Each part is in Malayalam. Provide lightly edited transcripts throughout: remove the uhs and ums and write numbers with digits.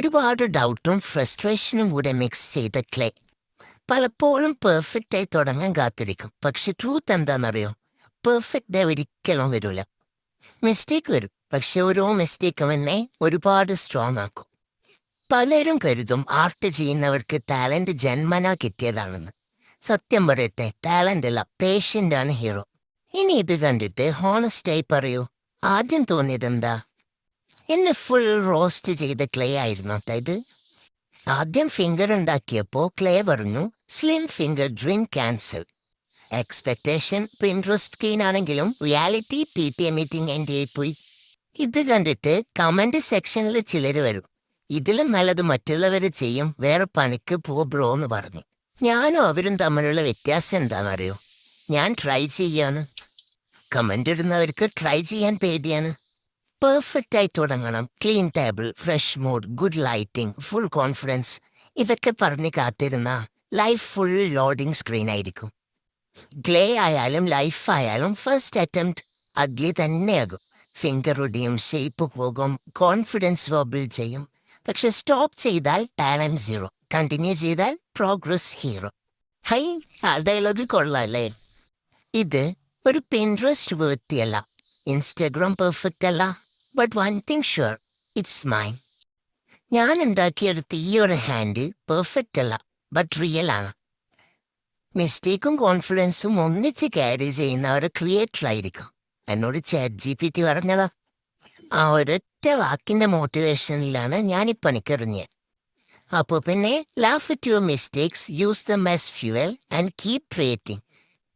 ഒരുപാട് ഡൗട്ടും ഫ്രസ്ട്രേഷനും കൂടെ മിക്സ് ചെയ്ത ക്ലേ പലപ്പോഴും പെർഫെക്റ്റായി തുടങ്ങാൻ കാത്തിരിക്കും. പക്ഷെ ട്രൂത്ത് എന്താണെന്നറിയോ? പെർഫെക്റ്റ് ഒരിക്കലും വരില്ല. മിസ്റ്റേക്ക് വരും, പക്ഷെ ഓരോ മിസ്റ്റേക്കും എന്നെ ഒരുപാട് സ്ട്രോങ് ആക്കും. പലരും കരുതും ആർട്ട് ചെയ്യുന്നവർക്ക് ടാലന്റ് ജന്മനാ കിട്ടിയതാണെന്ന്. സത്യം പറയട്ടെ, ടാലന്റ് അല്ല, പേഷ്യൻ്റ് ആണ് ഹീറോ. ഇനി ഇത് കണ്ടിട്ട് ഹോണസ്റ്റായി പറയൂ, ആദ്യം തോന്നിയതെന്താ? എന്നെ ഫുൾ റോസ്റ്റ് ചെയ്ത ക്ലേ ആയിരുന്നു ഇത്. ആദ്യം ഫിംഗർ ഉണ്ടാക്കിയപ്പോൾ ക്ലേ പറഞ്ഞു slim finger dream cancel. Expectation Pinterest keen ആണെങ്കിലും റിയാലിറ്റി PTA മീറ്റിംഗ് എൻ്റെ പോയി. ഇത് കണ്ടിട്ട് കമന്റ് സെക്ഷനിൽ ചിലർ വരും, ഇതിലും നല്ലത് മറ്റുള്ളവർ ചെയ്യും, വേറെ പണിക്ക് പോ ബ്രോ എന്ന് പറഞ്ഞു. ഞാനും അവരും തമ്മിലുള്ള വ്യത്യാസം എന്താണെന്നറിയോ? ഞാൻ ട്രൈ ചെയ്യാണ്, കമന്റ് ഇടുന്നവർക്ക് ട്രൈ ചെയ്യാൻ പേടിയാണ്. പെർഫെക്റ്റായി തുടങ്ങണം, clean table, fresh mood, good lighting, full confidence, ഇതൊക്കെ പറഞ്ഞ് കാത്തിരുന്ന ലൈഫ് ഫുൾ ലോഡിംഗ് സ്ക്രീൻ ആയിരിക്കും. ക്ലേ ആയാലും ലൈഫ് ആയാലും ഫസ്റ്റ് അറ്റംപ്റ്റ് അഗ്ലി തന്നെയാകും. ഫിംഗർ ഒടിയും, ഷേപ്പ് പോകും, കോൺഫിഡൻസ് വോബിൾ ചെയ്യും. പക്ഷെ സ്റ്റോപ്പ് ചെയ്താൽ ടാലന്റ് സീറോ, കണ്ടിന്യൂ ചെയ്താൽ പ്രോഗ്രസ് ഹീറോ. ഹൈ, ആ ഡയലോഗ് കൊള്ളാല്ലേ? ഇത് ഒരു പിൻട്രസ്റ്റ് വൃത്തിയല്ല, ഇൻസ്റ്റഗ്രാം പെർഫെക്റ്റ് അല്ല. But one thing sure, it's mine. ഞാൻ ഉണ്ടാക്കിയെടുത്ത ഈ ഒരു ഹാൻഡ് പെർഫെക്റ്റ് അല്ല, ബട്ട് റിയൽ ആണ്. മിസ്റ്റേക്കും കോൺഫിഡൻസും ഒന്നിച്ച് ക്യാരി ചെയ്യുന്ന ഒരു ക്രിയേറ്റർ ആയിരിക്കും. എന്നോട് ChatGPT പറഞ്ഞതാ. ആ ഒരൊറ്റ വാക്കിൻ്റെ മോട്ടിവേഷനിലാണ് ഞാനിപ്പോൾ പണിക്കിറങ്ങിയത്. അപ്പോൾ പിന്നെ laugh at your mistakes, use them as fuel and keep creating.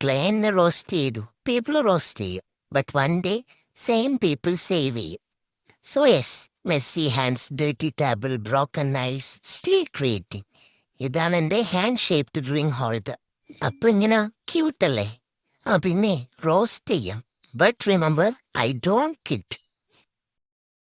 ക്ലയൻറ്റിനെ റോസ്റ്റ് ചെയ്തു, പീപ്പിൾ റോസ്റ്റ് ചെയ്യും, but one day same people save ചെയ്യും. So yes, messy hands, dirty table, broken nails, still creating. ഇതാണ് എൻ്റെ ഹാൻഡ് ഷേപ്ഡ് ഡ്രിങ്ക് ഹോൾഡർ. അപ്പോൾ ഇങ്ങനെ ക്യൂട്ടല്ലേ? പിന്നെ റോസ്റ്റ് ചെയ്യാം, but remember, I don't kit.